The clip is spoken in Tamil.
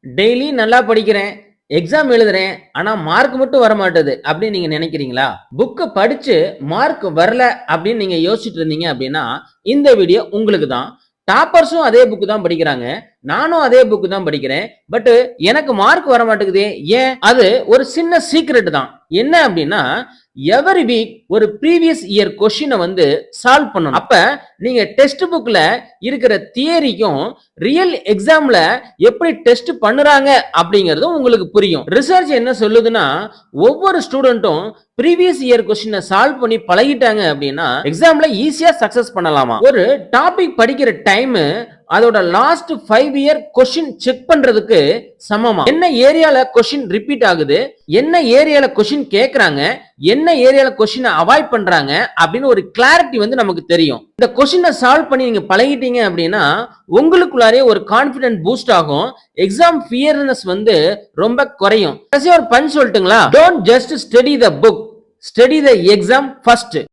டெய்லி நல்லா படிக்கிறேன், எக்ஸாம் எழுதுறேன், ஆனா மார்க் மட்டும் வர மாட்டேது அப்படின்னு நீங்க நினைக்கிறீங்களா? புக்க படிச்சு மார்க் வரல அப்படின்னு நீங்க யோசிச்சுட்டு இருந்தீங்க அப்படின்னா, இந்த வீடியோ உங்களுக்கு தான். டாப்பர்ஸும் அதே புக் தான் படிக்கிறாங்க. நானும் அதே புக் தான் படிக்கிறேன். பட் எனக்கு மார்க் வர மாட்டேங்குதே. ஏன்? அது ஒரு சின்ன சீக்ரெட் தான். என்ன அப்படின்னா, எவரி வீக் ஒரு ப்ரீவியஸ் இயர் கொஸ்டினை வந்து சால்வ் பண்ணணும். அப்ப நீங்க டெக்ஸ்ட் புக்ல இருக்கிற தியரிக்கும் ரியல் எக்ஸாம்ல எப்படி டெஸ்ட் பண்ணுறாங்க அப்படிங்கிறது உங்களுக்கு புரியும். ரிசர்ச் என்ன சொல்லுதுன்னா, ஒவ்வொரு ஸ்டூடெண்ட்டும் ப்ரீவியஸ் இயர் கொஸ்டினை சால்வ் பண்ணி பழகிட்டாங்க அப்படின்னா எக்ஸாம்ல ஈஸியா சக்சஸ் பண்ணலாமா. ஒரு டாபிக் படிக்கிற டைம் அதோட லாஸ்ட் 5 இயர் கொஸ்டின் செக் பண்றதுக்கு சமமா. என்ன ஏரியால கொஸ்டின் ரிப்பீட் ஆகுது, என்ன ஏரியால கொஸ்டின் கேக்குறாங்க, என்ன ஏரியால கொஸ்டினை அவாய்ட் பண்றாங்க அப்படின்னு ஒரு கிளாரிட்டி வந்து நமக்கு தெரியும். இந்த கொஸ்டினை சால்வ் பண்ணி நீங்க பழகிட்டீங்க அப்படின்னா உங்களுக்குள்ளாரே ஒரு கான்பிடன்ட் பூஸ்ட் ஆகும். எக்ஸாம் ஃபியர்னஸ் வந்து ரொம்ப குறையும். ஒரு பஞ்ச் சொல்லட்டுங்களா? Don't just study the book, study the exam first.